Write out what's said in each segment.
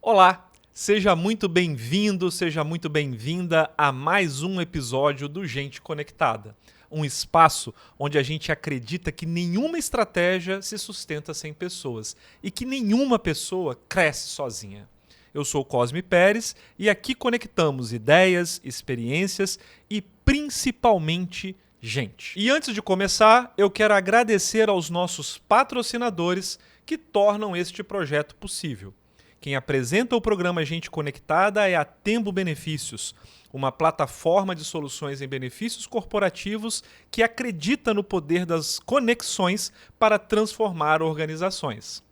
Olá, seja muito bem-vindo, seja muito bem-vinda a mais um episódio do Gente Conectada. Um espaço onde a gente acredita que nenhuma estratégia se sustenta sem pessoas e que nenhuma pessoa cresce sozinha. Eu sou Cosme Pérez e aqui conectamos ideias, experiências e principalmente gente. E antes de começar, eu quero agradecer aos nossos patrocinadores que tornam este projeto possível. Quem apresenta o programa Gente Conectada é a Tembo Benefícios, uma plataforma de soluções em benefícios corporativos que acredita no poder das conexões para transformar organizações.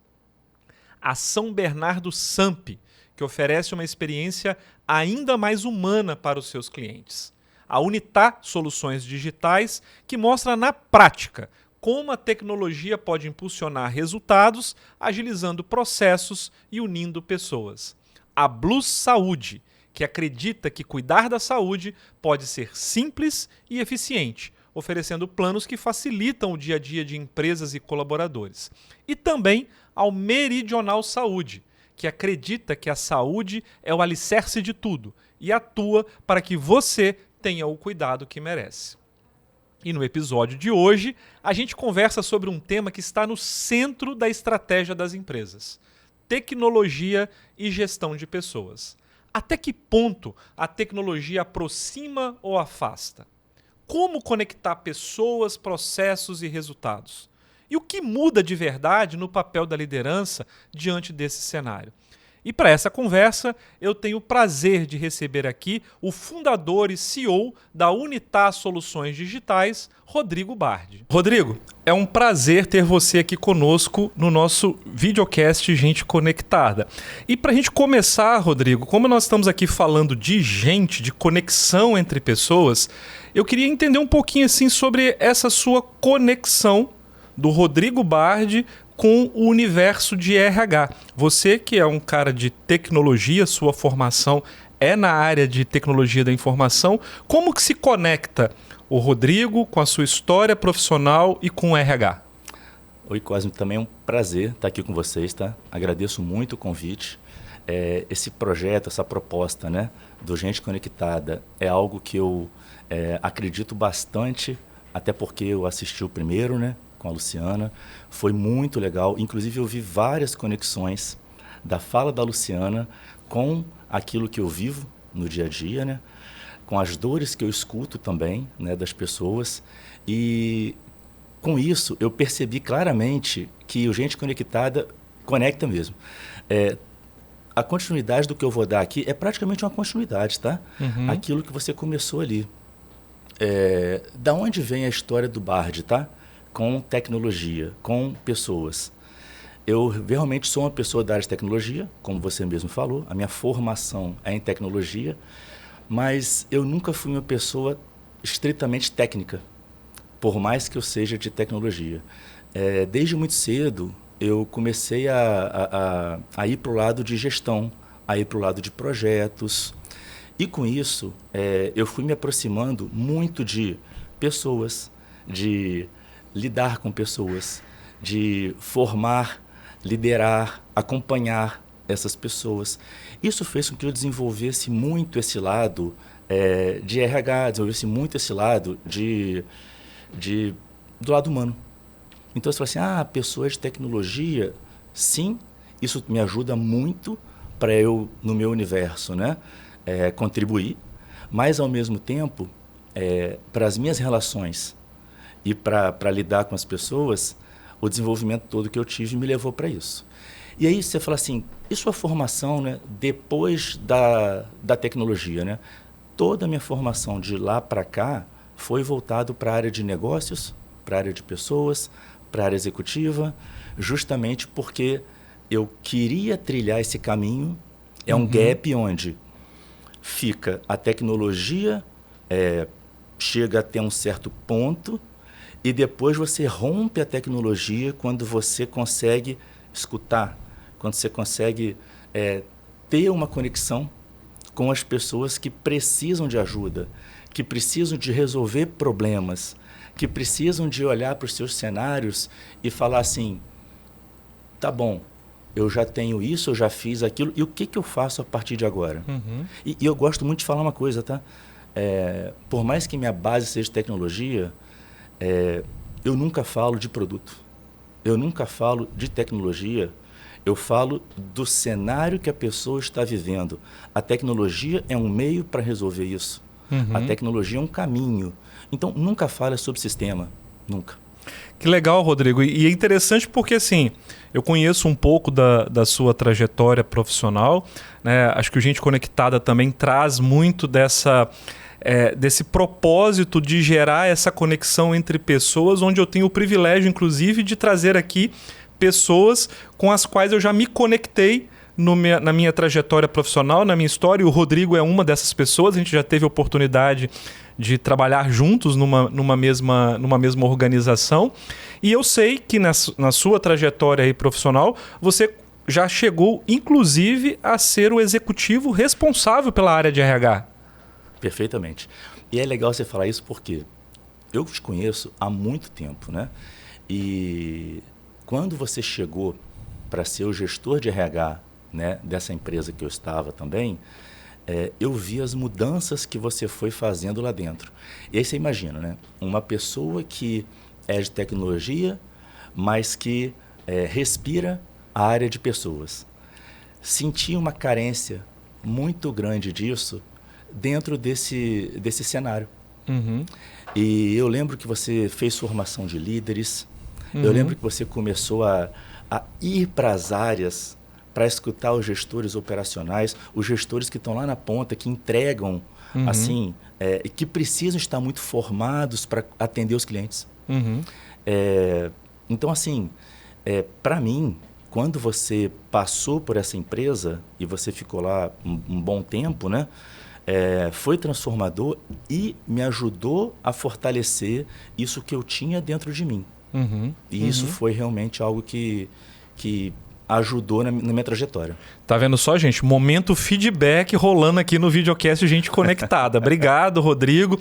A São Bernardo Samp, que oferece uma experiência ainda mais humana para os seus clientes. A Unitá Soluções Digitais, que mostra na prática como a tecnologia pode impulsionar resultados, agilizando processos e unindo pessoas. A Blues Saúde, que acredita que cuidar da saúde pode ser simples e eficiente, oferecendo planos que facilitam o dia a dia de empresas e colaboradores. E também ao Meridional Saúde, que acredita que a saúde é o alicerce de tudo e atua para que você tenha o cuidado que merece. E no episódio de hoje, a gente conversa sobre um tema que está no centro da estratégia das empresas: tecnologia e gestão de pessoas. Até que ponto a tecnologia aproxima ou afasta? Como conectar pessoas, processos e resultados? E o que muda de verdade no papel da liderança diante desse cenário? E para essa conversa, eu tenho o prazer de receber aqui o fundador e CEO da Unitá Soluções Digitais, Rodrigo Bardi. Rodrigo, é um prazer ter você aqui conosco no nosso videocast Gente Conectada. E para a gente começar, Rodrigo, como nós estamos aqui falando de gente, de conexão entre pessoas, eu queria entender um pouquinho assim sobre essa sua conexão do Rodrigo Bardi com o universo de RH. Você que é um cara de tecnologia, sua formação é na área de tecnologia da informação, como que se conecta o Rodrigo com a sua história profissional e com o RH? Oi, Cosme, também é um prazer estar aqui com vocês, tá? Agradeço muito o convite. Esse projeto, essa proposta, né, do Gente Conectada é algo que eu acredito bastante, até porque eu assisti o primeiro, né, com a Luciana, foi muito legal. Inclusive eu vi várias conexões da fala da Luciana com aquilo que eu vivo no dia a dia, né? Com as dores que eu escuto também, né, das pessoas. E com isso eu percebi claramente que o Gente Conectada conecta mesmo. A continuidade do que eu vou dar aqui é praticamente uma continuidade, tá? Uhum. Aquilo que você começou ali. Da onde vem a história do Bardi, tá? Com tecnologia, com pessoas. Eu realmente sou uma pessoa da área de tecnologia, como você mesmo falou. A minha formação é em tecnologia, mas eu nunca fui uma pessoa estritamente técnica, por mais que eu seja de tecnologia. Desde muito cedo, eu comecei a ir para o lado de gestão, a ir para o lado de projetos. E com isso, eu fui me aproximando muito de pessoas, de lidar com pessoas, de formar, liderar, acompanhar essas pessoas. Isso fez com que eu desenvolvesse muito esse lado de RH, desenvolvesse muito esse lado do lado humano. Então você fala assim, pessoas de tecnologia, sim, isso me ajuda muito para eu, no meu universo, né, contribuir, mas ao mesmo tempo, para as minhas relações e para lidar com as pessoas, o desenvolvimento todo que eu tive me levou para isso. E aí você fala assim, e sua formação, né, depois da tecnologia? Né? Toda a minha formação de lá para cá foi voltado para a área de negócios, para a área de pessoas, para a área executiva, justamente porque eu queria trilhar esse caminho. É um gap onde fica a tecnologia, chega até um certo ponto, e depois você rompe a tecnologia quando você consegue escutar, quando você consegue ter uma conexão com as pessoas que precisam de ajuda, que precisam de resolver problemas, que precisam de olhar para os seus cenários e falar assim, tá bom, eu já tenho isso, eu já fiz aquilo, e o que eu faço a partir de agora? E eu gosto muito de falar uma coisa, tá? Por mais que minha base seja tecnologia, eu nunca falo de produto, eu nunca falo de tecnologia, eu falo do cenário que a pessoa está vivendo. A tecnologia é um meio para resolver isso. A tecnologia é um caminho. Então, nunca fale sobre sistema, nunca. Que legal, Rodrigo. E é interessante porque, assim, eu conheço um pouco da sua trajetória profissional, né? Acho que o Gente Conectada também traz muito desse propósito de gerar essa conexão entre pessoas, onde eu tenho o privilégio, inclusive, de trazer aqui pessoas com as quais eu já me conectei na minha trajetória profissional, na minha história. E o Rodrigo é uma dessas pessoas. A gente já teve a oportunidade de trabalhar juntos numa mesma organização. E eu sei que na sua trajetória aí profissional, você já chegou, inclusive, a ser o executivo responsável pela área de RH. Perfeitamente. E é legal você falar isso porque eu te conheço há muito tempo, né? E quando você chegou para ser o gestor de RH, né, dessa empresa que eu estava também, eu vi as mudanças que você foi fazendo lá dentro. E aí você imagina, né? Uma pessoa que é de tecnologia, mas que respira a área de pessoas. Senti uma carência muito grande disso dentro desse cenário. E eu lembro que você fez formação de líderes, eu lembro que você começou a ir para as áreas para escutar os gestores operacionais, os gestores que estão lá na ponta, que entregam, assim, que precisam estar muito formados para atender os clientes. Então, assim, para mim, quando você passou por essa empresa e você ficou lá um bom tempo, né, foi transformador e me ajudou a fortalecer isso que eu tinha dentro de mim. E isso foi realmente algo que ajudou na minha trajetória. Tá vendo só, gente? Momento feedback rolando aqui no videocast Gente Conectada. Obrigado, Rodrigo.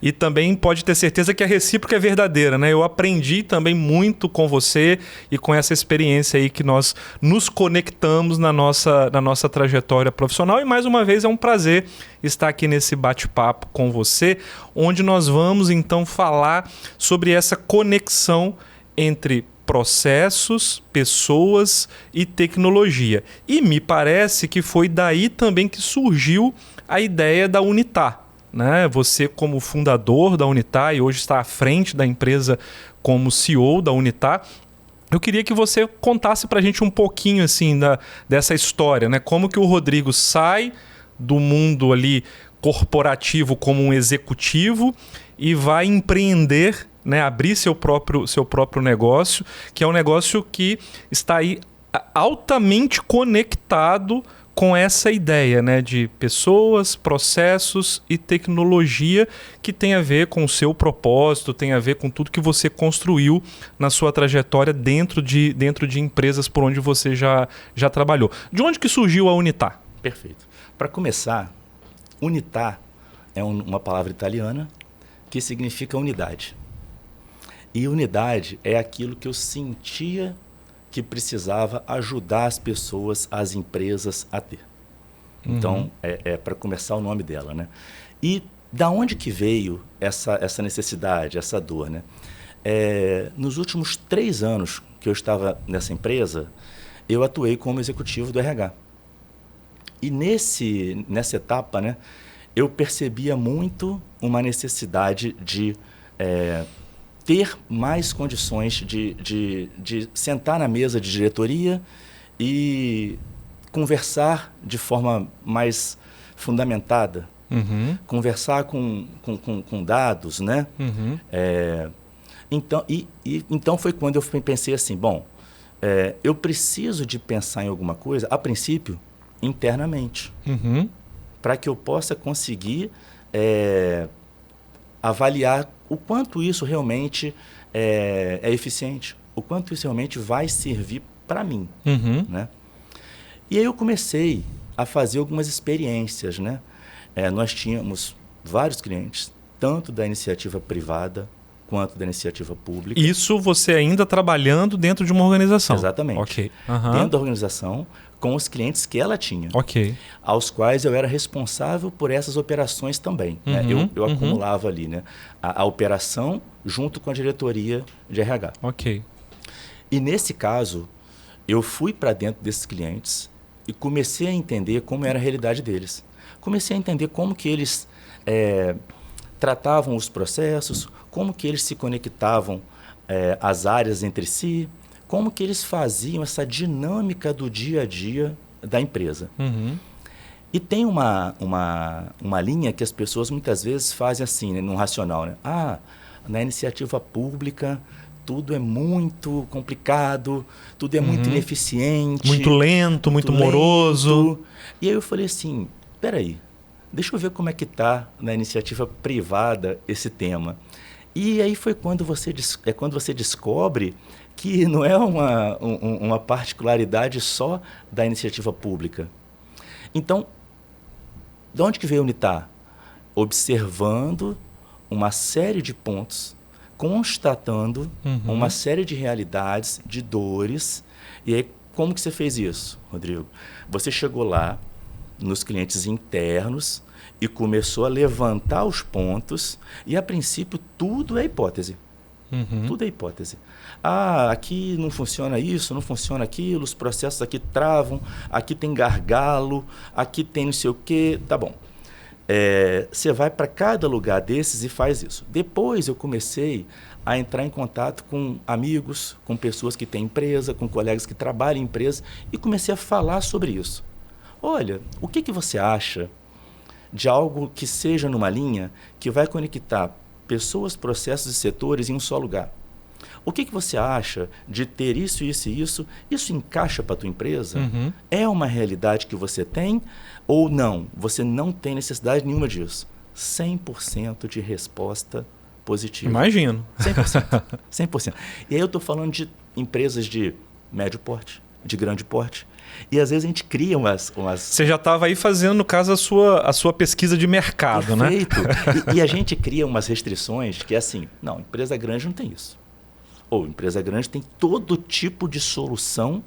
E também pode ter certeza que a recíproca é verdadeira, né? Eu aprendi também muito com você e com essa experiência aí que nós nos conectamos na nossa trajetória profissional. E mais uma vez é um prazer estar aqui nesse bate-papo com você, onde nós vamos então falar sobre essa conexão entre processos, pessoas e tecnologia. E me parece que foi daí também que surgiu a ideia da Unitar, né? Você como fundador da Unitar e hoje está à frente da empresa como CEO da Unitar. Eu queria que você contasse para a gente um pouquinho assim, dessa história, né? Como que o Rodrigo sai do mundo ali corporativo como um executivo e vai empreender, né, abrir seu próprio negócio, que é um negócio que está aí altamente conectado com essa ideia, né, de pessoas, processos e tecnologia que tem a ver com o seu propósito, tem a ver com tudo que você construiu na sua trajetória dentro de empresas por onde você já trabalhou. De onde que surgiu a Unitar? Perfeito. Para começar, Unitar é uma palavra italiana que significa unidade. E unidade é aquilo que eu sentia que precisava ajudar as pessoas, as empresas a ter. Então, para começar o nome dela, né? E da onde que veio essa necessidade, essa dor, né? Nos últimos 3 anos que eu estava nessa empresa, eu atuei como executivo do RH. E nessa etapa, né, eu percebia muito uma necessidade de ter mais condições de sentar na mesa de diretoria e conversar de forma mais fundamentada, conversar com dados, né? Então foi quando eu pensei assim, bom, eu preciso de pensar em alguma coisa, a princípio, internamente, para que eu possa conseguir avaliar o quanto isso realmente é eficiente, o quanto isso realmente vai servir para mim, né? E aí eu comecei a fazer algumas experiências, né? Nós tínhamos vários clientes, tanto da iniciativa privada quanto da iniciativa pública. Isso você ainda trabalhando dentro de uma organização? Exatamente. Ok. Dentro da organização, com os clientes que ela tinha. Ok. Aos quais eu era responsável por essas operações também. Né? Eu acumulava ali, né? A operação junto com a diretoria de RH. Ok. E nesse caso, eu fui para dentro desses clientes e comecei a entender como era a realidade deles. Comecei a entender como que eles tratavam os processos, como que eles se conectavam as áreas entre si, como que eles faziam essa dinâmica do dia a dia da empresa. E tem uma linha que as pessoas muitas vezes fazem assim, né, no racional, né? Na iniciativa pública tudo é muito complicado, tudo é muito ineficiente. Muito lento, muito moroso. E aí eu falei assim, peraí, deixa eu ver como é que está na iniciativa privada esse tema. E aí foi quando você descobre que não é uma particularidade só da iniciativa pública. Então, de onde que veio a Unitar? Observando uma série de pontos, constatando uma série de realidades, de dores. E aí, como que você fez isso, Rodrigo? Você chegou lá nos clientes internos e começou a levantar os pontos e, a princípio, tudo é hipótese. Tudo é hipótese. Aqui não funciona isso, não funciona aquilo, os processos aqui travam, aqui tem gargalo, aqui tem não sei o quê. Tá bom. Você vai para cada lugar desses e faz isso. Depois eu comecei a entrar em contato com amigos, com pessoas que têm empresa, com colegas que trabalham em empresa e comecei a falar sobre isso. Olha, o que você acha de algo que seja numa linha que vai conectar pessoas, processos e setores em um só lugar? O que você acha de ter isso, isso e isso? Isso encaixa para a tua empresa? É uma realidade que você tem ou não? Você não tem necessidade nenhuma disso. 100% de resposta positiva. Imagino. 100%. 100%. E aí eu estou falando de empresas de médio porte, de grande porte. E às vezes a gente cria umas... Você já estava aí fazendo, no caso, a sua pesquisa de mercado, Perfeito. né? E a gente cria umas restrições que é assim, não, empresa grande não tem isso. Ou empresa grande tem todo tipo de solução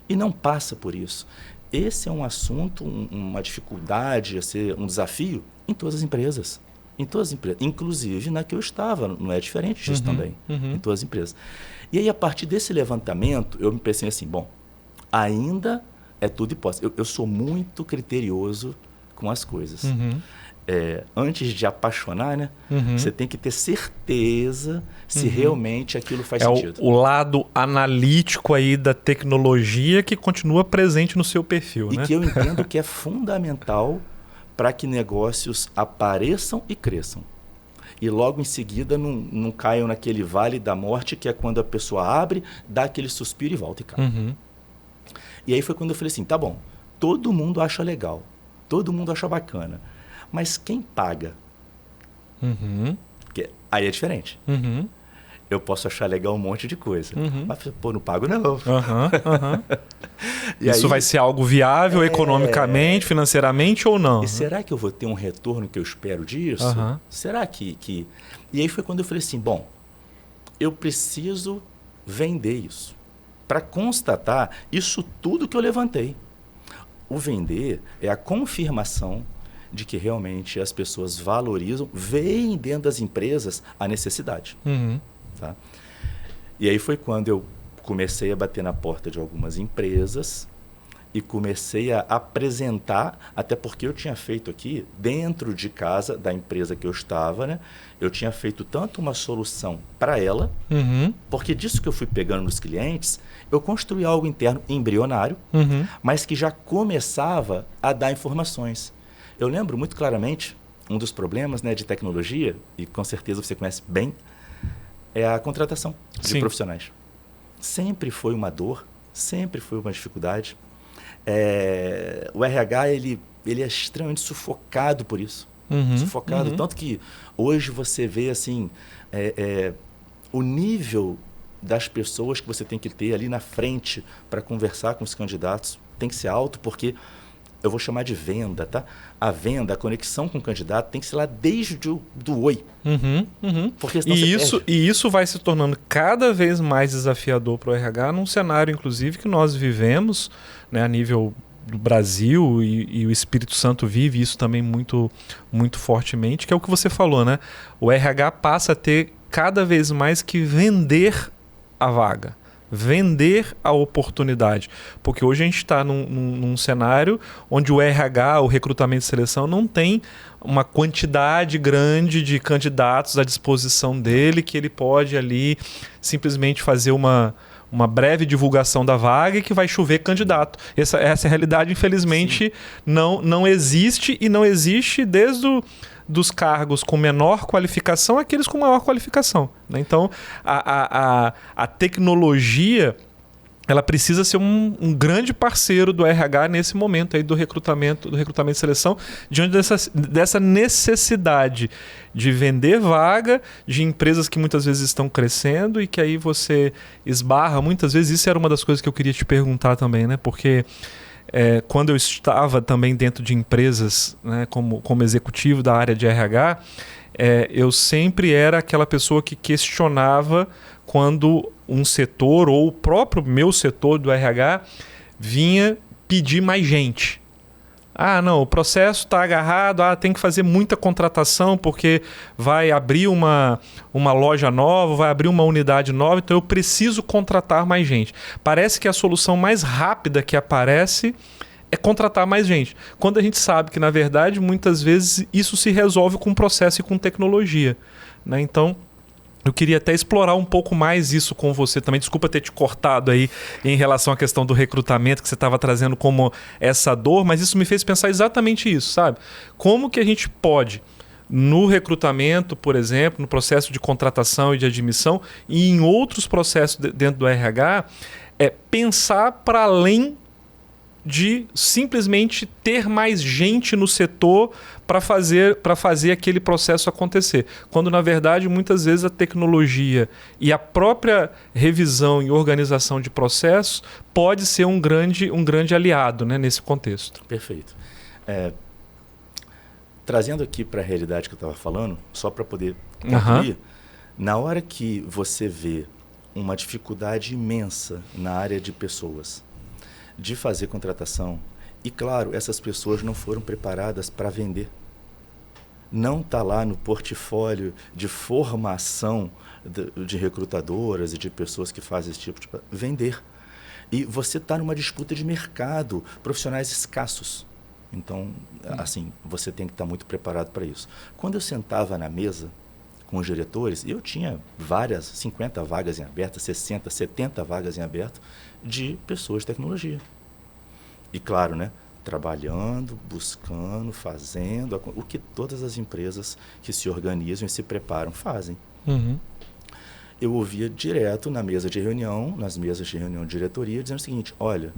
e não passa por isso. Esse é um assunto, uma dificuldade, um desafio em todas as empresas. Em todas as empresas. Inclusive na que eu estava, não é diferente disso também. Em todas as empresas. E aí, a partir desse levantamento, eu me pensei assim, bom, ainda é tudo hipótese. Eu sou muito criterioso com as coisas. Antes de apaixonar, né? Você tem que ter certeza se realmente aquilo faz sentido. O lado analítico aí da tecnologia que continua presente no seu perfil, né? E que eu entendo que é fundamental para que negócios apareçam e cresçam. E logo em seguida não caiam naquele vale da morte que é quando a pessoa abre, dá aquele suspiro e volta e cai. E aí foi quando eu falei assim, tá bom, todo mundo acha legal, todo mundo acha bacana, mas quem paga? Porque aí é diferente. Eu posso achar legal um monte de coisa, mas pô, não pago não. Isso aí, vai ser algo viável economicamente, financeiramente ou não? E será que eu vou ter um retorno que eu espero disso? Será que... E aí foi quando eu falei assim, bom, eu preciso vender isso. Para constatar isso tudo que eu levantei. O vender é a confirmação de que realmente as pessoas valorizam, veem dentro das empresas a necessidade. Tá? E aí foi quando eu comecei a bater na porta de algumas empresas e comecei a apresentar, até porque eu tinha feito aqui, dentro de casa da empresa que eu estava, né? Eu tinha feito tanto uma solução para ela, porque disso que eu fui pegando nos clientes, eu construí algo interno embrionário, mas que já começava a dar informações. Eu lembro muito claramente, um dos problemas, né, de tecnologia, e com certeza você conhece bem, é a contratação de profissionais. Sempre foi uma dor, sempre foi uma dificuldade. O RH ele é extremamente sufocado por isso. Sufocado, tanto que hoje você vê assim, o nível das pessoas que você tem que ter ali na frente para conversar com os candidatos tem que ser alto, porque eu vou chamar de venda, tá? A venda, a conexão com o candidato tem que ser lá desde o do oi. Porque senão E isso vai se tornando cada vez mais desafiador para o RH, num cenário, inclusive, que nós vivemos, né, a nível do Brasil, e o Espírito Santo vive isso também muito, muito fortemente, que é o que você falou, né? O RH passa a ter cada vez mais que vender a vaga, vender a oportunidade. Porque hoje a gente está num cenário onde o RH, o recrutamento e seleção, não tem uma quantidade grande de candidatos à disposição dele, que ele pode ali simplesmente fazer uma breve divulgação da vaga e que vai chover candidato. Essa realidade, infelizmente, não existe, e não existe desde dos cargos com menor qualificação àqueles com maior qualificação, né? Então, a tecnologia, ela precisa ser um grande parceiro do RH nesse momento aí do recrutamento e seleção, diante dessa necessidade de vender vaga de empresas que muitas vezes estão crescendo e que aí você esbarra. Muitas vezes, isso era uma das coisas que eu queria te perguntar também, né? Porque quando eu estava também dentro de empresas, né, como executivo da área de RH, eu sempre era aquela pessoa que questionava quando um setor, ou o próprio meu setor do RH, vinha pedir mais gente. Ah, não, o processo está agarrado, tem que fazer muita contratação porque vai abrir uma loja nova, vai abrir uma unidade nova, então eu preciso contratar mais gente. Parece que a solução mais rápida que aparece é contratar mais gente. Quando a gente sabe que, na verdade, muitas vezes isso se resolve com processo e com tecnologia, né? Então, eu queria até explorar um pouco mais isso com você também. Desculpa ter te cortado aí em relação à questão do recrutamento, que você estava trazendo como essa dor, mas isso me fez pensar exatamente isso, sabe? Como que a gente pode, no recrutamento, por exemplo, no processo de contratação e de admissão, e em outros processos dentro do RH, pensar para além de simplesmente ter mais gente no setor para fazer aquele processo acontecer. Quando, na verdade, muitas vezes a tecnologia e a própria revisão e organização de processos pode ser um grande aliado, né, nesse contexto. Perfeito. Trazendo aqui para a realidade que eu estava falando, só para poder concluir, na hora que você vê uma dificuldade imensa na área de pessoas, de fazer contratação, e claro, essas pessoas não foram preparadas para vender. Não está lá no portfólio de formação de recrutadoras e de pessoas que fazem esse tipo de vender. E você está numa disputa de mercado, profissionais escassos. Então, assim, você tem que estar muito preparado para isso. Quando eu sentava na mesa com os diretores, eu tinha 50 vagas em aberto, 60, 70 vagas em aberto, de pessoas de tecnologia. E claro, né, trabalhando, buscando, fazendo o que todas as empresas que se organizam e se preparam fazem. Eu ouvia direto nas mesas de reunião de diretoria, dizendo o seguinte: olha,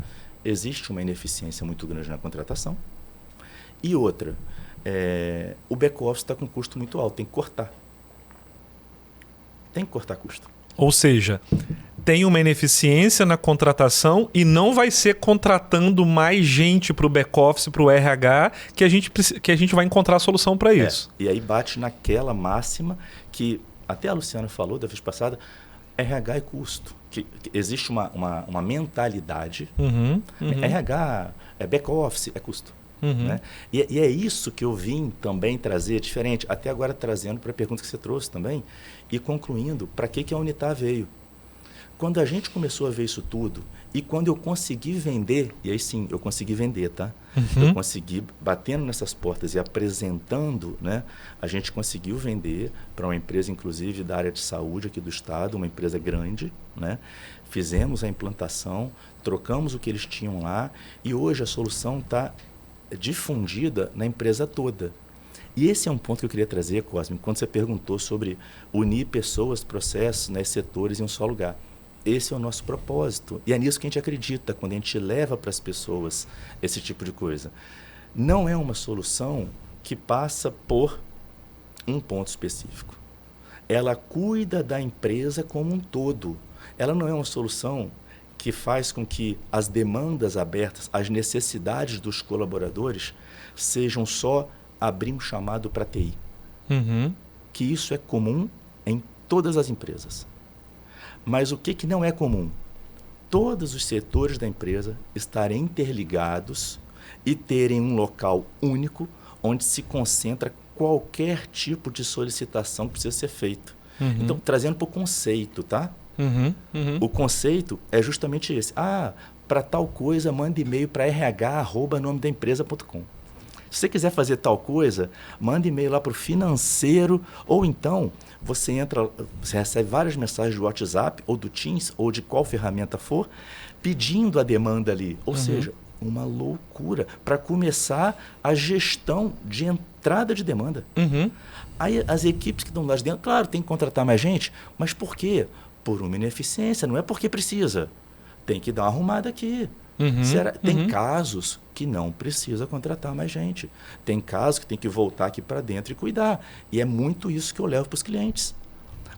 existe uma ineficiência muito grande na contratação, e outra, o back-office está com custo muito alto, tem que cortar. Tem que cortar custo. Ou seja, tem uma ineficiência na contratação e não vai ser contratando mais gente para o back-office, para o RH, que a gente vai encontrar a solução para isso. E aí bate naquela máxima que até a Luciana falou da vez passada, RH é custo. Que existe uma mentalidade, RH é back-office, é custo. Né? E é isso que eu vim também trazer diferente, até agora trazendo para a pergunta que você trouxe também, e concluindo, para que a Unitar veio. Quando a gente começou a ver isso tudo, e quando eu consegui vender, e aí sim, eu consegui vender, tá? Eu consegui, batendo nessas portas e apresentando, né? A gente conseguiu vender para uma empresa, inclusive, da área de saúde aqui do estado, uma empresa grande, né? Fizemos a implantação, trocamos o que eles tinham lá, e hoje a solução está difundida na empresa toda. E esse é um ponto que eu queria trazer, Cosme, quando você perguntou sobre unir pessoas, processos, né, setores em um só lugar. Esse é o nosso propósito. E é nisso que a gente acredita, quando a gente leva para as pessoas esse tipo de coisa. Não é uma solução que passa por um ponto específico. Ela cuida da empresa como um todo. Ela não é uma solução que faz com que as demandas abertas, as necessidades dos colaboradores sejam só abrir um chamado para TI. Que isso é comum em todas as empresas. Mas o que não é comum? Todos os setores da empresa estarem interligados e terem um local único onde se concentra qualquer tipo de solicitação que precisa ser feito. Então, trazendo para o conceito, tá? O conceito é justamente esse. Para tal coisa, manda e-mail para rh@nomedaempresa.com. Se você quiser fazer tal coisa, manda e-mail lá para o financeiro, ou então você recebe várias mensagens do WhatsApp, ou do Teams, ou de qual ferramenta for, pedindo a demanda ali. Ou seja, uma loucura para começar a gestão de entrada de demanda. Aí as equipes que estão lá dentro, claro, tem que contratar mais gente, mas por quê? Por uma ineficiência, não é porque precisa. Tem que dar uma arrumada aqui. Tem casos que não precisa contratar mais gente. Tem casos que tem que voltar aqui para dentro e cuidar. E é muito isso que eu levo para os clientes.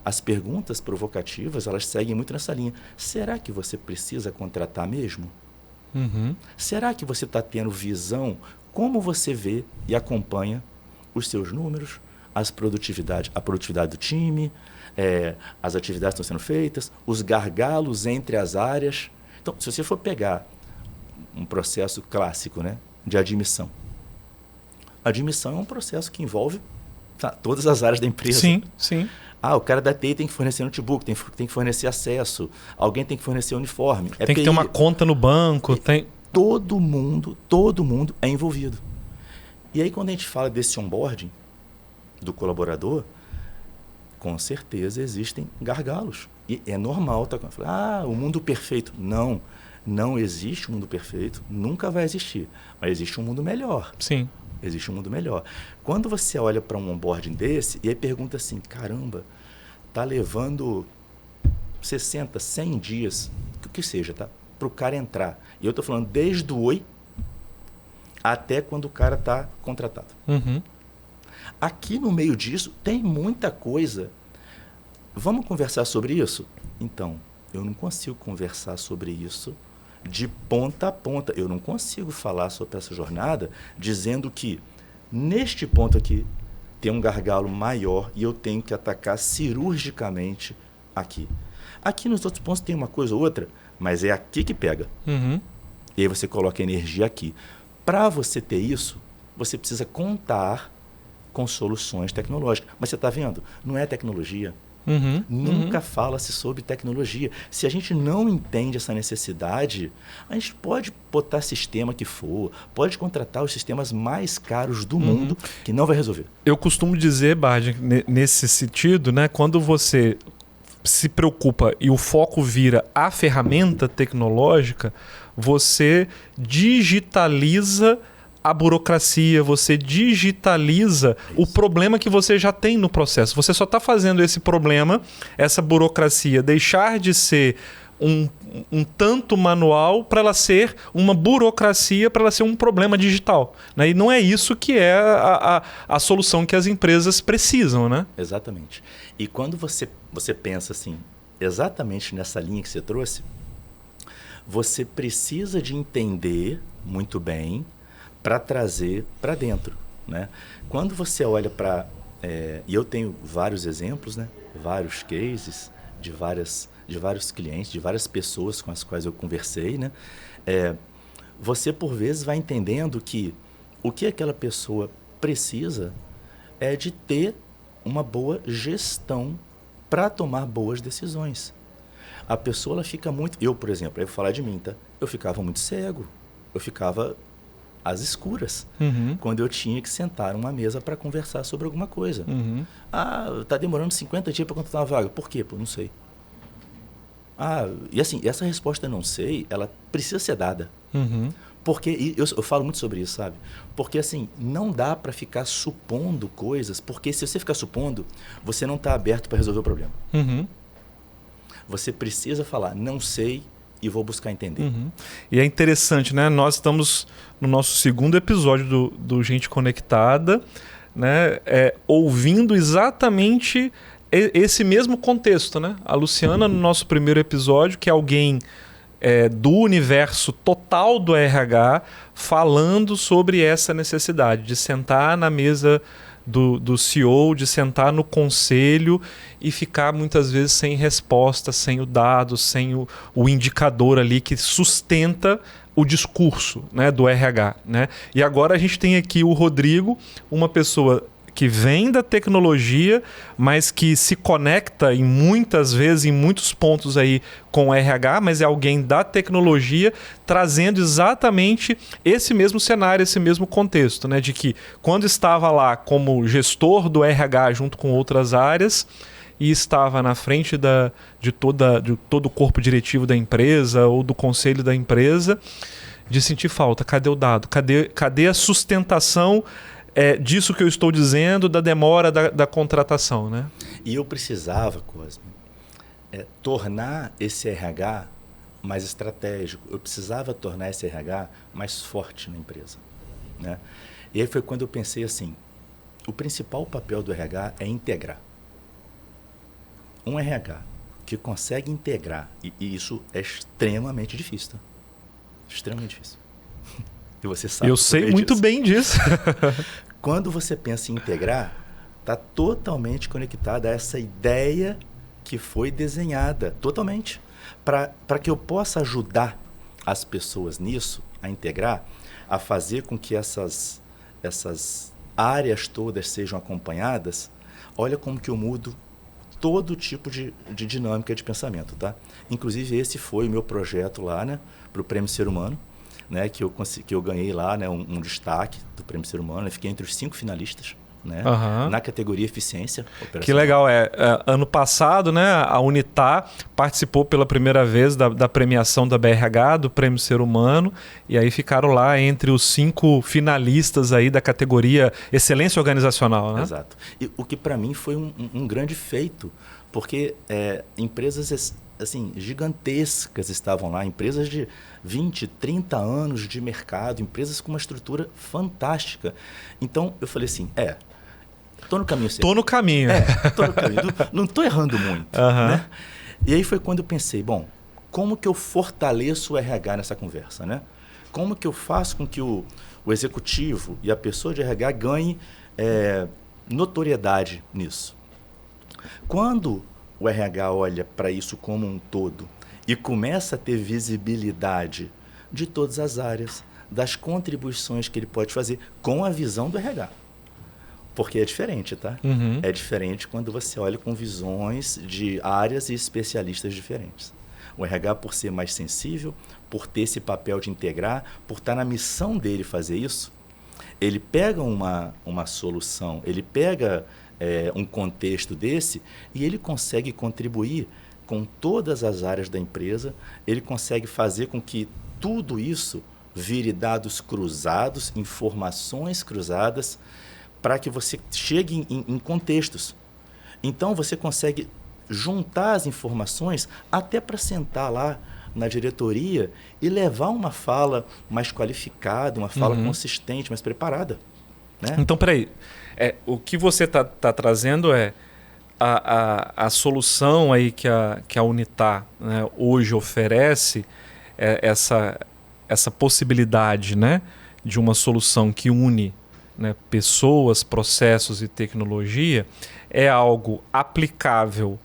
As perguntas provocativas, elas seguem muito nessa linha. Será que você precisa contratar mesmo? Será que você está tendo visão? Como você vê e acompanha os seus números, a produtividade do time, as atividades que estão sendo feitas, os gargalos entre as áreas? Então, se você for pegar um processo clássico, né, de admissão. A admissão é um processo que envolve todas as áreas da empresa. Sim. O cara da TI tem que fornecer notebook, tem que fornecer acesso, alguém tem que fornecer uniforme. Tem que ter uma conta no banco. Todo mundo é envolvido. E aí, quando a gente fala desse onboarding do colaborador, com certeza existem gargalos. E é normal. O mundo perfeito. Não existe um mundo perfeito, nunca vai existir. Mas existe um mundo melhor. Sim. Existe um mundo melhor. Quando você olha para um onboarding desse e aí pergunta assim, caramba, tá levando 60, 100 dias, o que seja, tá? Para o cara entrar. E eu estou falando desde o oi até quando o cara está contratado. Aqui no meio disso tem muita coisa. Vamos conversar sobre isso? Então, eu não consigo conversar sobre isso de ponta a ponta. Eu não consigo falar sobre essa jornada dizendo que neste ponto aqui tem um gargalo maior e eu tenho que atacar cirurgicamente aqui. Aqui nos outros pontos tem uma coisa ou outra, mas é aqui que pega. E aí você coloca energia aqui. Para você ter isso, você precisa contar com soluções tecnológicas. Mas você está vendo? Não é tecnologia. Nunca fala-se sobre tecnologia. Se a gente não entende essa necessidade, a gente pode botar sistema que for, pode contratar os sistemas mais caros do mundo, que não vai resolver. Eu costumo dizer, Bard, nesse sentido, né, quando você se preocupa e o foco vira a ferramenta tecnológica, você digitaliza a burocracia, você digitaliza o problema que você já tem no processo. Você só está fazendo esse problema, essa burocracia, deixar de ser um tanto manual para ela ser uma burocracia, para ela ser um problema digital. Né? E não é isso que é a solução que as empresas precisam, né? Exatamente. E quando você pensa assim, exatamente nessa linha que você trouxe, você precisa de entender muito bem para trazer para dentro, né? Quando você olha para... e eu tenho vários exemplos, né? Vários cases de vários clientes, de várias pessoas com as quais eu conversei, né? Você, por vezes, vai entendendo que o que aquela pessoa precisa é de ter uma boa gestão para tomar boas decisões. A pessoa ela fica muito... Eu, por exemplo, eu vou falar de mim, tá? Eu ficava muito cego. Eu ficava às escuras, quando eu tinha que sentar numa mesa para conversar sobre alguma coisa. Tá demorando 50 dias para contratar uma vaga. Por quê? Pô, não sei. E assim, essa resposta não sei, ela precisa ser dada. Porque, eu falo muito sobre isso, sabe? Porque assim, não dá para ficar supondo coisas, porque se você ficar supondo, você não está aberto para resolver o problema. Você precisa falar, não sei, e vou buscar entender. E é interessante, né? Nós estamos no nosso segundo episódio do Gente Conectada, né? Ouvindo exatamente esse mesmo contexto, né? A Luciana, no nosso primeiro episódio, que é alguém do universo total do RH falando sobre essa necessidade de sentar na mesa do CEO, de sentar no conselho e ficar muitas vezes sem resposta, sem o dado, sem o indicador ali que sustenta o discurso, né, do RH. Né? E agora a gente tem aqui o Rodrigo, uma pessoa que vem da tecnologia, mas que se conecta muitas vezes, em muitos pontos aí com o RH, mas é alguém da tecnologia trazendo exatamente esse mesmo cenário, esse mesmo contexto, né? De que quando estava lá como gestor do RH junto com outras áreas e estava na frente de todo o corpo diretivo da empresa ou do conselho da empresa, de sentir falta. Cadê o dado? Cadê a sustentação disso que eu estou dizendo, da demora da contratação, né? E eu precisava, Cosme, tornar esse RH mais estratégico. Eu precisava tornar esse RH mais forte na empresa, né? E aí foi quando eu pensei assim, o principal papel do RH é integrar. Um RH que consegue integrar, e isso é extremamente difícil, tá? Extremamente difícil. E você sabe. Eu sei muito bem disso. Quando você pensa em integrar, está totalmente conectada a essa ideia que foi desenhada, totalmente. Para que eu possa ajudar as pessoas nisso, a integrar, a fazer com que essas áreas todas sejam acompanhadas, olha como que eu mudo todo tipo de dinâmica de pensamento, tá? Inclusive esse foi o meu projeto lá, né, para o Prêmio Ser Humano, né, que eu ganhei lá, né, um destaque do Prêmio Ser Humano. Eu fiquei entre os 5 finalistas, né, na categoria Eficiência Operacional. Que legal. Ano passado, né, a Unitar participou pela primeira vez da premiação da BRH, do Prêmio Ser Humano, e aí ficaram lá entre os 5 finalistas aí da categoria Excelência Organizacional. Né? Exato. E o que para mim foi um grande feito, porque empresas assim, gigantescas estavam lá, empresas de 20, 30 anos de mercado, empresas com uma estrutura fantástica. Então, eu falei assim, tô no caminho certo. Tô no caminho. Tô no caminho. Não tô errando muito. Né? E aí foi quando eu pensei, bom, como que eu fortaleço o RH nessa conversa, né? Como que eu faço com que o executivo e a pessoa de RH ganhe notoriedade nisso? Quando o RH olha para isso como um todo e começa a ter visibilidade de todas as áreas, das contribuições que ele pode fazer com a visão do RH. Porque é diferente, tá? Uhum. É diferente quando você olha com visões de áreas e especialistas diferentes. O RH, por ser mais sensível, por ter esse papel de integrar, por estar na missão dele fazer isso, ele pega uma solução, ele pega um contexto desse e ele consegue contribuir com todas as áreas da empresa, ele consegue fazer com que tudo isso vire dados cruzados, informações cruzadas, para que você chegue em contextos. Então, você consegue juntar as informações até para sentar lá na diretoria e levar uma fala mais qualificada, uma fala consistente, mais preparada. Né? Então, peraí. O que você está trazendo a solução aí que a Unitar, né, hoje oferece, essa possibilidade, né, de uma solução que une, né, pessoas, processos e tecnologia, é algo aplicável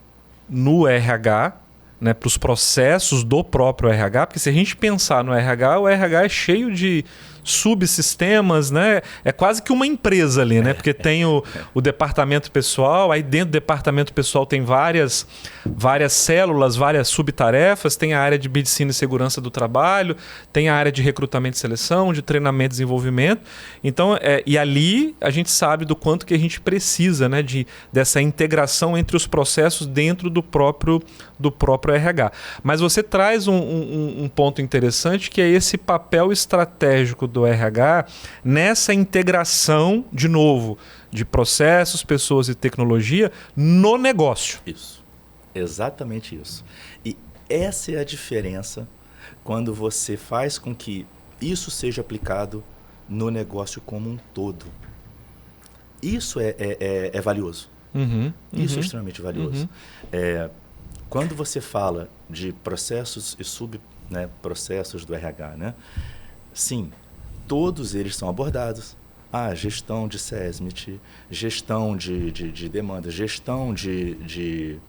no RH, né, para os processos do próprio RH, porque se a gente pensar no RH, o RH é cheio de subsistemas, né? É quase que uma empresa ali, né? Porque tem o departamento pessoal, aí dentro do departamento pessoal tem várias células, várias subtarefas, tem a área de medicina e segurança do trabalho, tem a área de recrutamento e seleção, de treinamento e desenvolvimento. Então, e ali a gente sabe do quanto que a gente precisa, né, dessa integração entre os processos dentro do próprio RH. Mas você traz um ponto interessante, que é esse papel estratégico do RH nessa integração, de novo, de processos, pessoas e tecnologia no negócio. Isso, exatamente isso. E essa é a diferença quando você faz com que isso seja aplicado no negócio como um todo. Isso é valioso. Isso é extremamente valioso. Quando você fala de processos e processos do RH, né? Sim, todos eles são abordados. Gestão de SESMIT, gestão de demanda, gestão de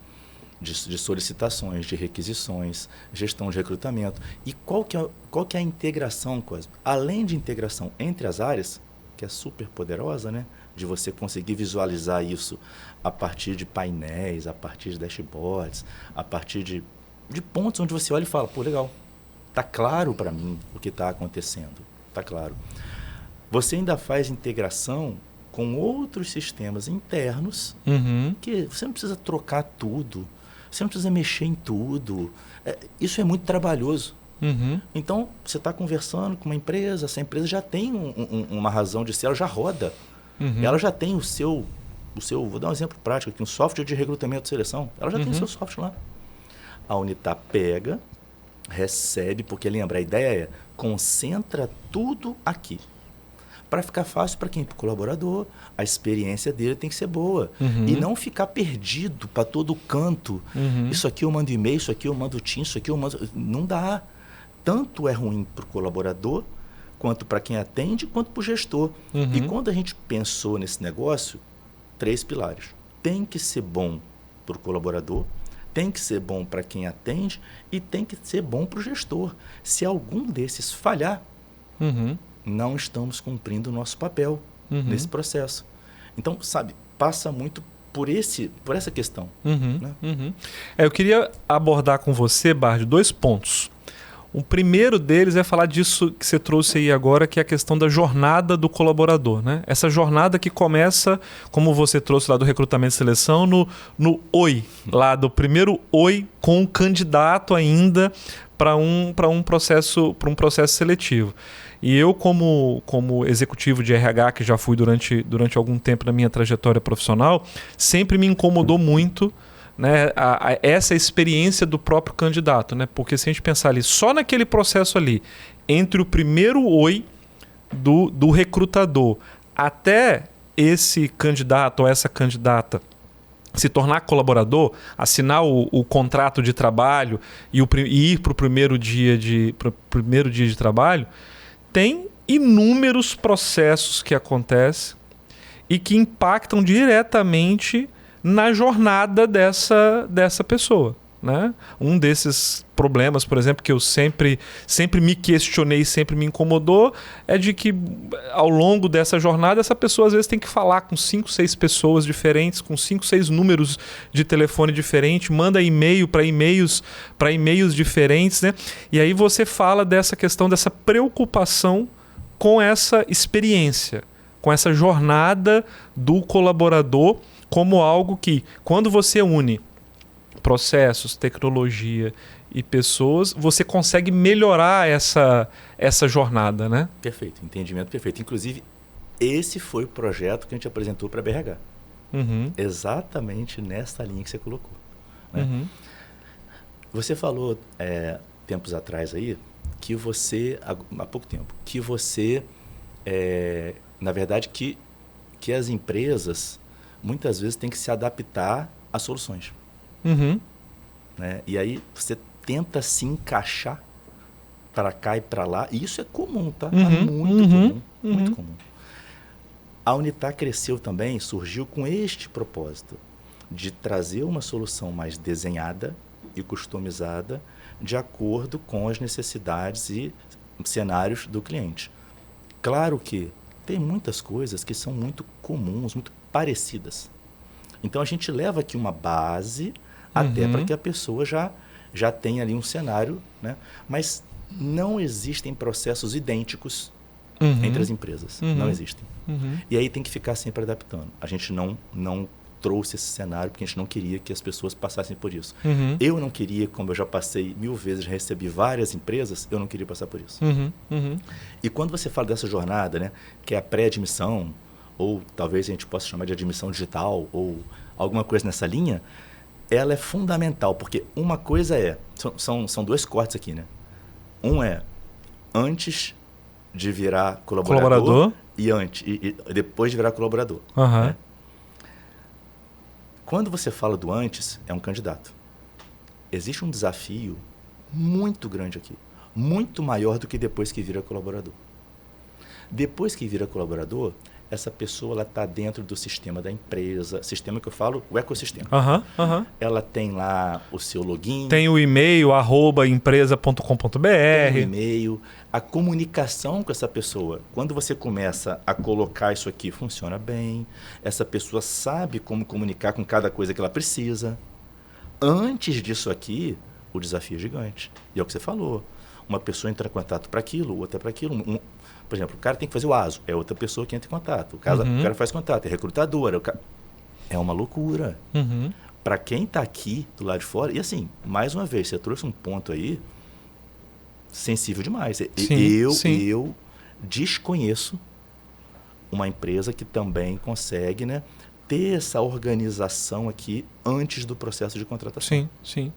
solicitações, de requisições, gestão de recrutamento. E qual que é a integração, Cosme? Além de integração entre as áreas, que é super poderosa, né? De você conseguir visualizar isso a partir de painéis, a partir de dashboards, a partir de pontos onde você olha e fala, pô, legal, está claro para mim o que está acontecendo, está claro. Você ainda faz integração com outros sistemas internos, que você não precisa trocar tudo, você não precisa mexer em tudo. Isso é muito trabalhoso. Então, você está conversando com uma empresa, essa empresa já tem uma razão de ser, ela já roda. Ela já tem o seu, vou dar um exemplo prático aqui, um software de recrutamento e seleção. Ela já tem o seu software lá. A Unitar pega, recebe, porque lembra, a ideia é concentra tudo aqui. Para ficar fácil para quem? Para o colaborador. A experiência dele tem que ser boa. E não ficar perdido para todo canto. Isso aqui eu mando e-mail, isso aqui eu mando Teams, isso aqui eu mando... Não dá. Tanto é ruim para o colaborador, quanto para quem atende, quanto para o gestor. E quando a gente pensou nesse negócio, 3 pilares. Tem que ser bom para o colaborador, tem que ser bom para quem atende e tem que ser bom para o gestor. Se algum desses falhar, não estamos cumprindo o nosso papel nesse processo. Então, sabe, passa muito por essa questão. Né? Eu queria abordar com você, Bardi, 2 pontos. O primeiro deles é falar disso que você trouxe aí agora, que é a questão da jornada do colaborador, né? Essa jornada que começa, como você trouxe lá do recrutamento e seleção, no oi, lá do primeiro oi com o candidato ainda para um processo seletivo. E eu, como executivo de RH, que já fui durante algum tempo na minha trajetória profissional, sempre me incomodou muito, né, essa experiência do próprio candidato, né? Porque se a gente pensar ali, só naquele processo ali, entre o primeiro oi do recrutador até esse candidato ou essa candidata se tornar colaborador, assinar o contrato de trabalho e ir para o primeiro dia de trabalho, tem inúmeros processos que acontecem e que impactam diretamente na jornada dessa pessoa, né? Um desses problemas, por exemplo, que eu sempre me questionei, sempre me incomodou, é de que ao longo dessa jornada essa pessoa às vezes tem que falar com 5, 6 pessoas diferentes, com 5, 6 números de telefone diferentes, manda e-mail para e-mails diferentes, né? E aí você fala dessa questão, dessa preocupação com essa experiência, com essa jornada do colaborador, como algo que, quando você une processos, tecnologia e pessoas, você consegue melhorar essa jornada, né? Perfeito, entendimento perfeito. Inclusive, esse foi o projeto que a gente apresentou para a BRH. Exatamente nessa linha que você colocou. Né? Você falou, tempos atrás aí, que você, há pouco tempo, que você, na verdade, que as empresas muitas vezes têm que se adaptar às soluções. Né? E aí você tenta se encaixar para cá e para lá, e isso é comum, tá? Muito comum. A Unitar cresceu também, surgiu com este propósito, de trazer uma solução mais desenhada e customizada de acordo com as necessidades e cenários do cliente. Claro que tem muitas coisas que são muito comuns, muito parecidas. Então a gente leva aqui uma base até para que a pessoa já tenha ali um cenário, né? Mas não existem processos idênticos entre as empresas. Não existem. E aí tem que ficar sempre adaptando. A gente não trouxe esse cenário porque a gente não queria que as pessoas passassem por isso. Eu não queria, como eu já passei 1000 vezes, recebi várias empresas, eu não queria passar por isso. E quando você fala dessa jornada, né, que é a pré-admissão, ou talvez a gente possa chamar de admissão digital, ou alguma coisa nessa linha, ela é fundamental, porque uma coisa são 2 cortes aqui, né? Um é antes de virar colaborador. E depois de virar colaborador. Né? Quando você fala do antes, é um candidato. existe um desafio muito grande aqui, muito maior do que depois que vira colaborador. Depois que vira colaborador, essa pessoa está dentro do sistema da empresa, sistema que eu falo, o ecossistema. Ela tem lá o seu login. Tem o e-mail, @empresa.com.br. Tem o e-mail, a comunicação com essa pessoa. Quando você começa a colocar isso aqui, funciona bem. Essa pessoa sabe como comunicar com cada coisa que ela precisa. Antes disso aqui, o desafio é gigante. E é o que você falou. Uma pessoa entra em contato para aquilo, outra para aquilo. Por exemplo, o cara tem que fazer o ASO, é outra pessoa que entra em contato. O cara faz contato, é recrutadora. É uma loucura. Para quem está aqui do lado de fora, e assim, mais uma vez, você trouxe um ponto aí sensível demais. Eu desconheço uma empresa que também consegue, né, ter essa organização aqui antes do processo de contratação. Sim.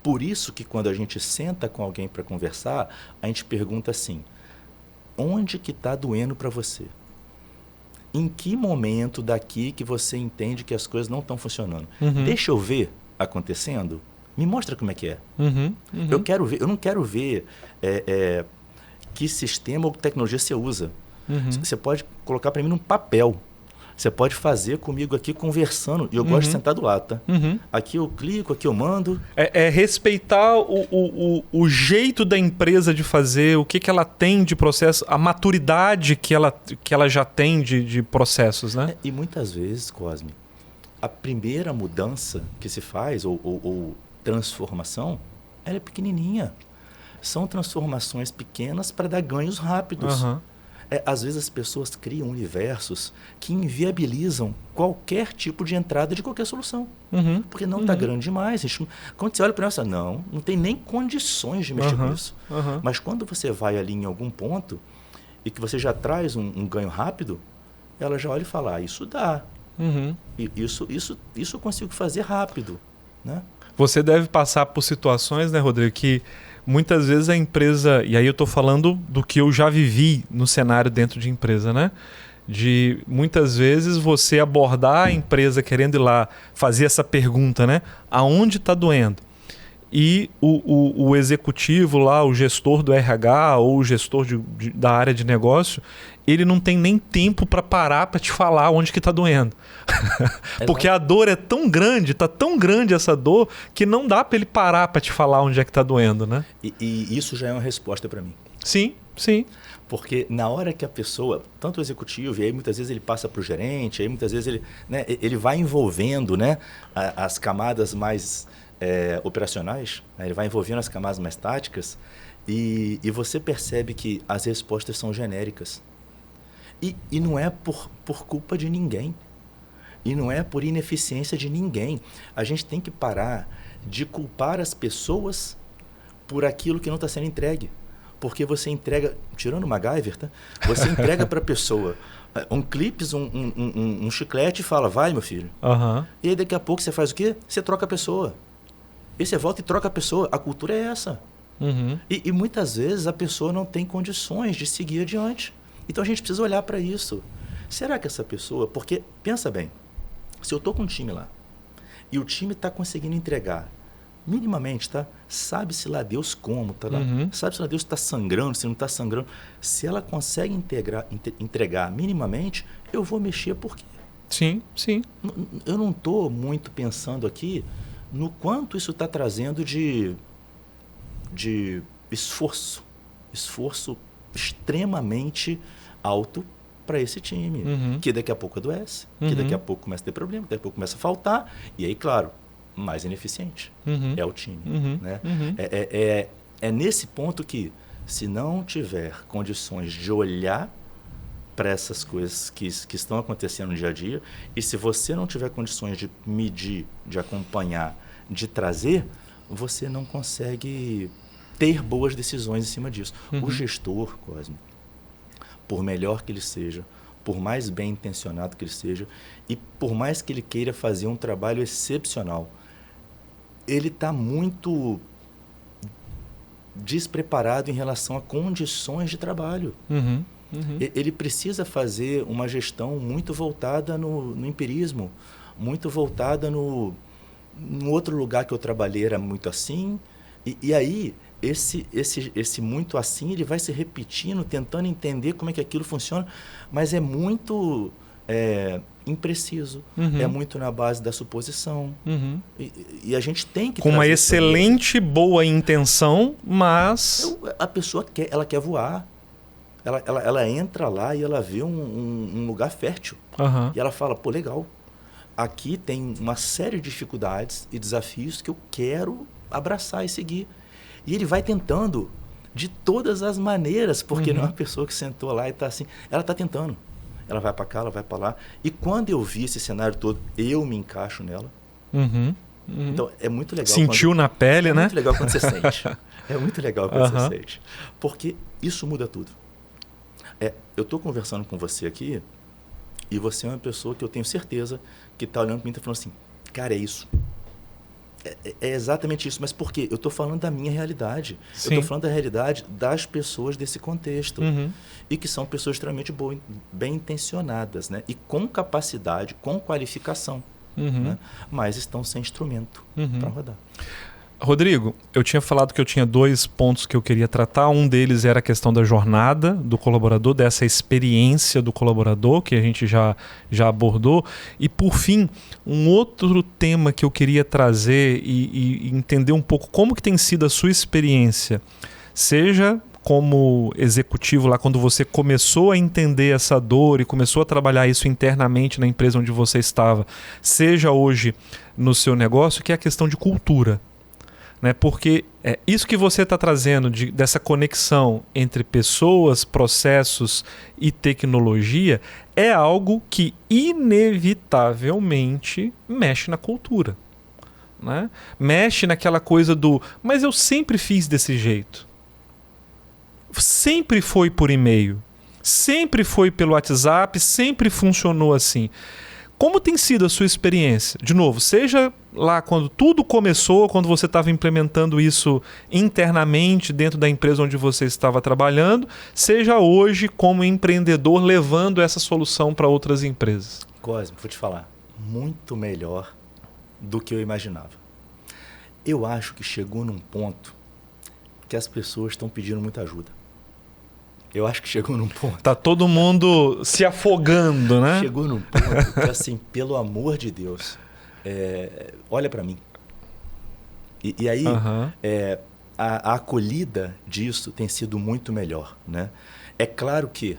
Por isso que quando a gente senta com alguém para conversar, a gente pergunta assim: onde que está doendo para você? Em que momento daqui que você entende que as coisas não estão funcionando? Deixa eu ver acontecendo. Me mostra como é que é. Eu quero ver. Eu não quero ver que sistema ou tecnologia você usa. Você pode colocar para mim num papel. Você pode fazer comigo aqui conversando. E eu gosto de sentar do lado, tá? Aqui eu clico, aqui eu mando. É respeitar o jeito da empresa de fazer, o que ela tem de processo, a maturidade que ela já tem de processos, né? E muitas vezes, Cosme, a primeira mudança que se faz, ou transformação, ela é pequenininha. São transformações pequenas para dar ganhos rápidos. Às vezes as pessoas criam universos que inviabilizam qualquer tipo de entrada de qualquer solução. Porque não está grande demais. Quando você olha para essa, não tem nem condições de mexer com isso. Mas quando você vai ali em algum ponto e que você já traz um ganho rápido, ela já olha e fala, isso dá. Isso eu consigo fazer rápido. Né? Você deve passar por situações, né, Rodrigo, que muitas vezes a empresa, e aí eu estou falando do que eu já vivi no cenário dentro de empresa, né? De muitas vezes você abordar a empresa querendo ir lá fazer essa pergunta, né? Aonde está doendo? E o executivo lá, o gestor do RH ou o gestor da área de negócio, ele não tem nem tempo para parar para te falar onde que está doendo. Porque a dor é tão grande, está tão grande essa dor, que não dá para ele parar para te falar onde é que está doendo, né? E isso já é uma resposta para mim. Sim. Porque na hora que a pessoa, tanto o executivo, e aí muitas vezes ele passa para o gerente, aí muitas vezes ele vai envolvendo, né, as camadas mais operacionais, né, ele vai envolvendo as camadas mais táticas, e você percebe que as respostas são genéricas. E não é por culpa de ninguém. E não é por ineficiência de ninguém. A gente tem que parar de culpar as pessoas por aquilo que não está sendo entregue. Porque você entrega, tirando o MacGyver, tá? Você entrega para a pessoa um clips, um chiclete e fala, vai meu filho. E aí daqui a pouco você faz o quê? Você troca a pessoa. E você volta e troca a pessoa. A cultura é essa. E muitas vezes a pessoa não tem condições de seguir adiante. Então a gente precisa olhar para isso. Será que essa pessoa... Porque, pensa bem, se eu estou com um time lá e o time está conseguindo entregar minimamente, tá? Sabe-se lá Deus como, tá lá? Sabe-se lá Deus se está sangrando, se não está sangrando. Se ela consegue entregar minimamente, eu vou mexer por quê? Sim. Eu não estou muito pensando aqui no quanto isso está trazendo de esforço extremamente alto para esse time, que daqui a pouco adoece, que daqui a pouco começa a ter problema, que daqui a pouco começa a faltar, e aí, claro, mais ineficiente é o time. Né? É nesse ponto que, se não tiver condições de olhar para essas coisas que estão acontecendo no dia a dia, e se você não tiver condições de medir, de acompanhar, de trazer, você não consegue ter boas decisões em cima disso. O gestor, Cosme, por melhor que ele seja, por mais bem intencionado que ele seja, e por mais que ele queira fazer um trabalho excepcional, ele está muito despreparado em relação a condições de trabalho. Ele precisa fazer uma gestão muito voltada no empirismo, muito voltada no outro lugar que eu trabalhei era muito assim. E aí, esse muito assim, ele vai se repetindo, tentando entender como é que aquilo funciona, mas é muito impreciso, é muito na base da suposição. E a gente tem que com uma excelente, boa intenção, mas... A pessoa ela quer voar. Ela entra lá e ela vê um lugar fértil. E ela fala, pô, legal. Aqui tem uma série de dificuldades e desafios que eu quero abraçar e seguir. E ele vai tentando de todas as maneiras, porque não é uma pessoa que sentou lá e está assim. Ela está tentando. Ela vai para cá, ela vai para lá. E quando eu vi esse cenário todo, eu me encaixo nela. Então, é muito legal. Sentiu na pele, né? É muito legal quando você sente. É muito legal quando você sente. Porque isso muda tudo. Eu estou conversando com você aqui e você é uma pessoa que eu tenho certeza que está olhando para mim e está falando assim, cara, é isso. É exatamente isso. Mas por quê? Eu estou falando da minha realidade. Sim. Eu estou falando da realidade das pessoas desse contexto. E que são pessoas extremamente bem intencionadas, né? E com capacidade, com qualificação. Né? Mas estão sem instrumento para rodar. Rodrigo, eu tinha falado que eu tinha 2 pontos que eu queria tratar. Um deles era a questão da jornada do colaborador, dessa experiência do colaborador, que a gente já abordou. E, por fim, um outro tema que eu queria trazer e entender um pouco como que tem sido a sua experiência, seja como executivo lá, quando você começou a entender essa dor e começou a trabalhar isso internamente na empresa onde você estava, seja hoje no seu negócio, que é a questão de cultura. Né? Porque isso que você está trazendo dessa conexão entre pessoas, processos e tecnologia é algo que inevitavelmente mexe na cultura. Né? Mexe naquela coisa do mas eu sempre fiz desse jeito. Sempre foi por e-mail. Sempre foi pelo WhatsApp, sempre funcionou assim. Como tem sido a sua experiência? De novo, seja lá quando tudo começou, quando você estava implementando isso internamente dentro da empresa onde você estava trabalhando, seja hoje como empreendedor levando essa solução para outras empresas. Cosme, vou te falar, muito melhor do que eu imaginava. Eu acho que chegou num ponto que as pessoas estão pedindo muita ajuda. Eu acho que chegou num ponto... Tá todo mundo se afogando, né? Chegou num ponto que, assim, pelo amor de Deus, olha para mim. E aí, a acolhida disso tem sido muito melhor, né? É claro que,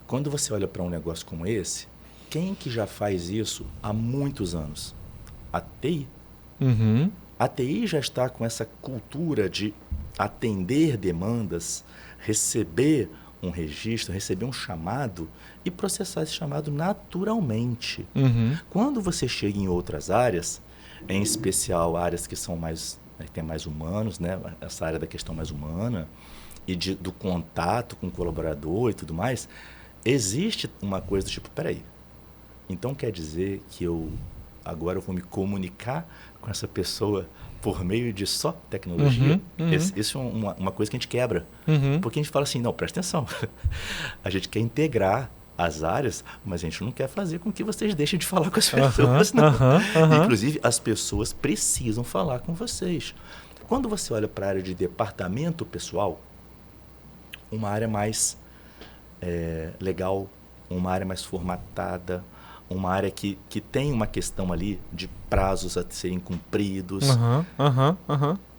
quando você olha para um negócio como esse, quem que já faz isso há muitos anos? A TI. A TI já está com essa cultura de atender demandas, receber um registro, receber um chamado e processar esse chamado naturalmente. Quando você chega em outras áreas, em especial áreas que são mais, tem mais humanos, né? Essa área da questão mais humana e do contato com o colaborador e tudo mais, existe uma coisa do tipo, peraí, então quer dizer que agora eu vou me comunicar com essa pessoa por meio de só tecnologia? Isso é uma coisa que a gente quebra. Porque a gente fala assim, não, presta atenção. A gente quer integrar as áreas, mas a gente não quer fazer com que vocês deixem de falar com as pessoas, não. Inclusive, as pessoas precisam falar com vocês. Quando você olha para a área de departamento pessoal, uma área mais legal, uma área mais formatada, uma área que tem uma questão ali de prazos a serem cumpridos.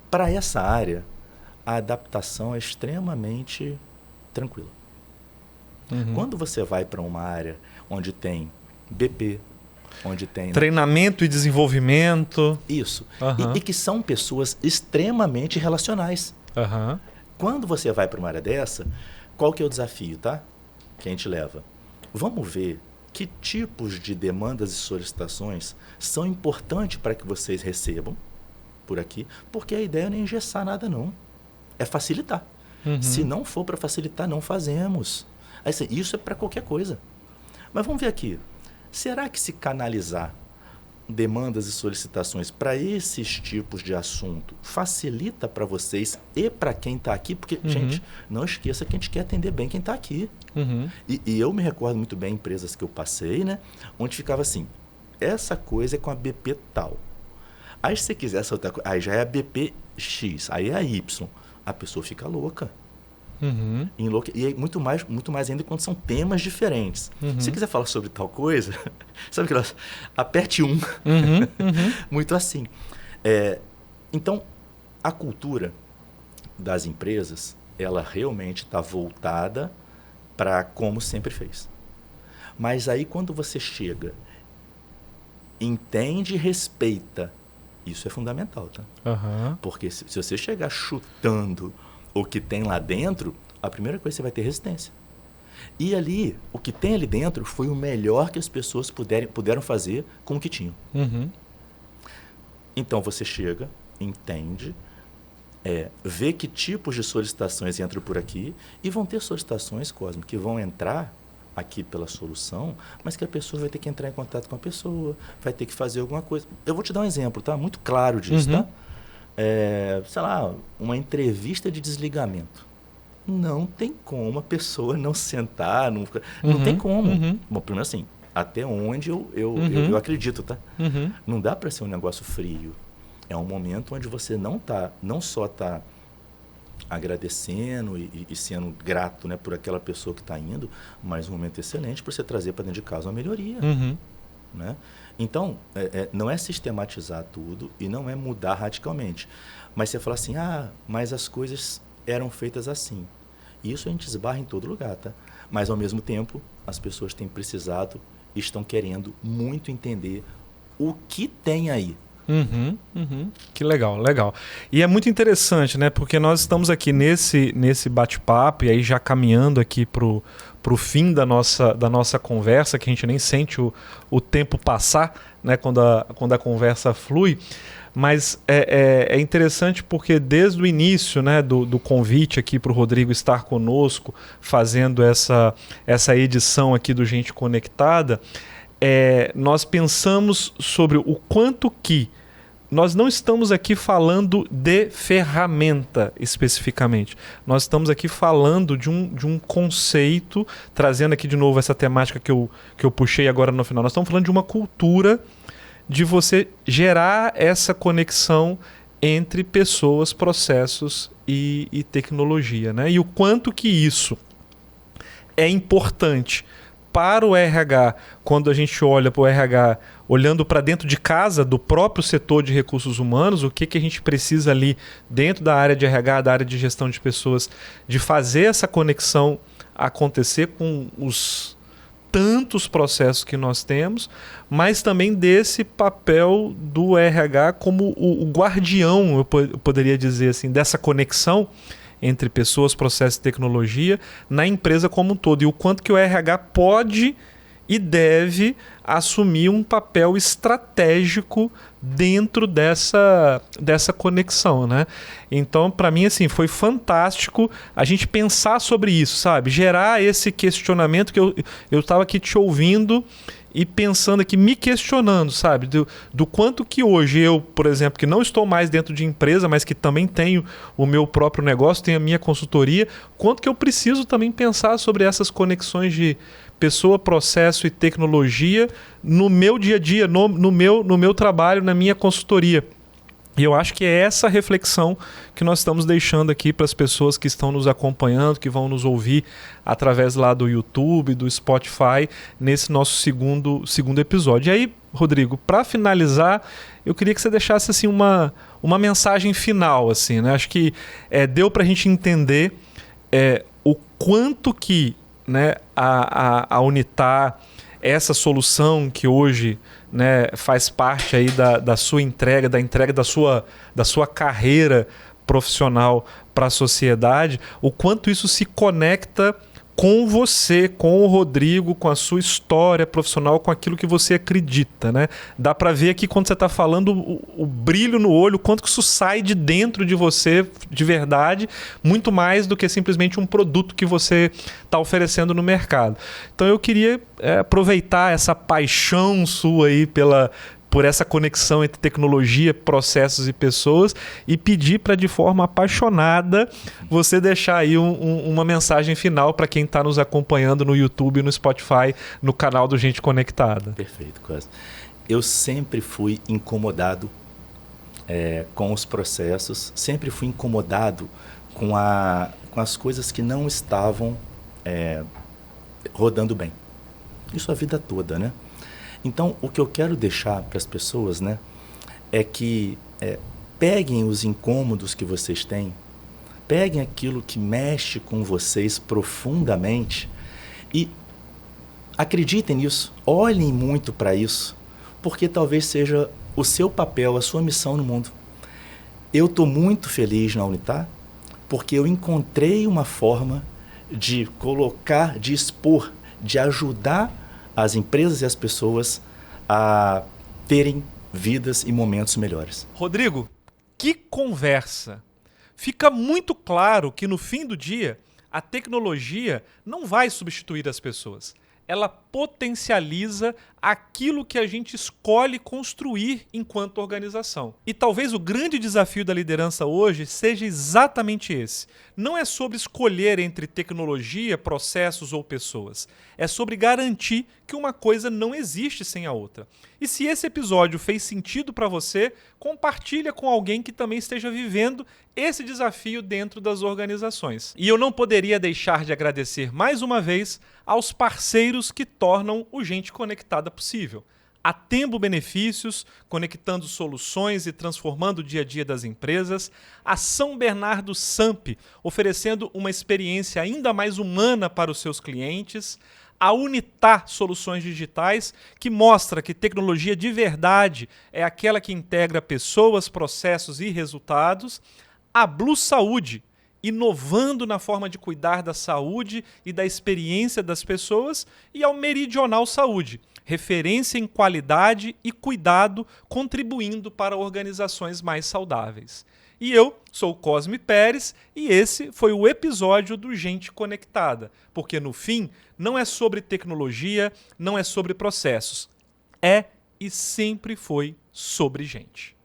Para essa área, a adaptação é extremamente tranquila. Quando você vai para uma área onde tem BP, onde tem... treinamento e desenvolvimento. Isso. E que são pessoas extremamente relacionais. Quando você vai para uma área dessa, qual que é o desafio, tá? Que a gente leva? Vamos ver que tipos de demandas e solicitações são importantes para que vocês recebam por aqui, porque a ideia não é engessar nada, não. É facilitar. Se não for para facilitar, não fazemos. Assim, isso é para qualquer coisa. Mas vamos ver aqui. Será que se canalizar demandas e solicitações para esses tipos de assunto facilita para vocês e para quem está aqui? Porque, gente, não esqueça que a gente quer atender bem quem está aqui. E eu me recordo muito bem empresas que eu passei, né, onde ficava assim, essa coisa é com a BP tal, Aí se você quiser essa outra coisa, aí já é a BPX, aí é a Y. A pessoa fica louca. E é muito mais ainda quando são temas diferentes. Se você quiser falar sobre tal coisa, sabe que nós aperte um. Muito assim. Então, a cultura das empresas, ela realmente está voltada para como sempre fez. Mas aí quando você chega, entende e respeita, isso é fundamental, tá? Porque se você chegar chutando o que tem lá dentro, a primeira coisa que você vai ter resistência. E ali, o que tem ali dentro foi o melhor que as pessoas puderam fazer com o que tinham. Então você chega, entende, vê que tipos de solicitações entram por aqui, e vão ter solicitações, Cosmo, que vão entrar aqui pela solução, mas que a pessoa vai ter que entrar em contato com a pessoa, vai ter que fazer alguma coisa. Eu vou te dar um exemplo, tá? Muito claro disso, tá? Sei lá, uma entrevista de desligamento. Não tem como a pessoa não sentar, não tem como. Bom, primeiro assim, até onde eu acredito, tá? Não dá para ser um negócio frio. É um momento onde você não só está agradecendo e sendo grato, né, por aquela pessoa que está indo, mas um momento excelente para você trazer para dentro de casa uma melhoria. Né? Então, não é sistematizar tudo e não é mudar radicalmente. Mas você fala assim, mas as coisas eram feitas assim. Isso a gente esbarra em todo lugar, tá? Mas, ao mesmo tempo, as pessoas têm precisado e estão querendo muito entender o que tem aí. Que legal, legal. E é muito interessante, né? Porque nós estamos aqui nesse bate-papo e aí já caminhando aqui pro fim da nossa conversa, que a gente nem sente o tempo passar, né? Quando a conversa flui. Mas é interessante porque desde o início, né, do convite aqui para o Rodrigo estar conosco, fazendo essa edição aqui do Gente Conectada, nós pensamos sobre o quanto que nós não estamos aqui falando de ferramenta especificamente. Nós estamos aqui falando de um conceito, trazendo aqui de novo essa temática que eu puxei agora no final. Nós estamos falando de uma cultura de você gerar essa conexão entre pessoas, processos e tecnologia, né? E o quanto que isso é importante para o RH, quando a gente olha para o RH, olhando para dentro de casa do próprio setor de recursos humanos, o que a gente precisa ali dentro da área de RH, da área de gestão de pessoas, de fazer essa conexão acontecer com os tantos processos que nós temos, mas também desse papel do RH como o guardião, eu poderia dizer assim, dessa conexão entre pessoas, processos e tecnologia na empresa como um todo, e o quanto que o RH pode e deve assumir um papel estratégico dentro dessa conexão, né? Então, para mim, assim, foi fantástico a gente pensar sobre isso, sabe? Gerar esse questionamento que eu estava aqui te ouvindo e pensando aqui, me questionando, sabe? Do quanto que hoje eu, por exemplo, que não estou mais dentro de empresa, mas que também tenho o meu próprio negócio, tenho a minha consultoria, quanto que eu preciso também pensar sobre essas conexões de pessoa, processo e tecnologia no meu dia a dia, no meu trabalho, na minha consultoria. E eu acho que é essa reflexão que nós estamos deixando aqui para as pessoas que estão nos acompanhando, que vão nos ouvir através lá do YouTube, do Spotify, nesse nosso segundo episódio. E aí, Rodrigo, para finalizar, eu queria que você deixasse assim, uma mensagem final. Assim, né? Acho que deu para a gente entender o quanto que, né, a Unitar, essa solução que hoje, né, faz parte aí da sua entrega, da entrega da sua carreira profissional para a sociedade, o quanto isso se conecta com você, com o Rodrigo, com a sua história profissional, com aquilo que você acredita, né? Dá para ver aqui quando você está falando o brilho no olho, o quanto que isso sai de dentro de você de verdade, muito mais do que simplesmente um produto que você está oferecendo no mercado. Então eu queria aproveitar essa paixão sua aí por essa conexão entre tecnologia, processos e pessoas e pedir para, de forma apaixonada, você deixar aí uma mensagem final para quem está nos acompanhando no YouTube, no Spotify, no canal do Gente Conectada. Perfeito, Costa. Eu sempre fui incomodado com os processos, sempre fui incomodado com as coisas que não estavam rodando bem. Isso a vida toda, né? Então, o que eu quero deixar para as pessoas, né, é que peguem os incômodos que vocês têm, peguem aquilo que mexe com vocês profundamente e acreditem nisso, olhem muito para isso, porque talvez seja o seu papel, a sua missão no mundo. Eu estou muito feliz na Unitar, porque eu encontrei uma forma de colocar, de expor, de ajudar as empresas e as pessoas a terem vidas e momentos melhores. Rodrigo, que conversa! Fica muito claro que no fim do dia, a tecnologia não vai substituir as pessoas. Ela potencializa aquilo que a gente escolhe construir enquanto organização. E talvez o grande desafio da liderança hoje seja exatamente esse. Não é sobre escolher entre tecnologia, processos ou pessoas. É sobre garantir que uma coisa não existe sem a outra. E se esse episódio fez sentido para você, compartilha com alguém que também esteja vivendo esse desafio dentro das organizações. E eu não poderia deixar de agradecer mais uma vez aos parceiros que tornam o Gente Conectada possível. A Tembo Benefícios, conectando soluções e transformando o dia a dia das empresas. A São Bernardo Samp, oferecendo uma experiência ainda mais humana para os seus clientes. A Unitar Soluções Digitais, que mostra que tecnologia de verdade é aquela que integra pessoas, processos e resultados. A Blue Saúde, inovando na forma de cuidar da saúde e da experiência das pessoas, e ao Meridional Saúde, referência em qualidade e cuidado, contribuindo para organizações mais saudáveis. E eu sou o Cosme Pérez e esse foi o episódio do Gente Conectada, porque no fim não é sobre tecnologia, não é sobre processos, é e sempre foi sobre gente.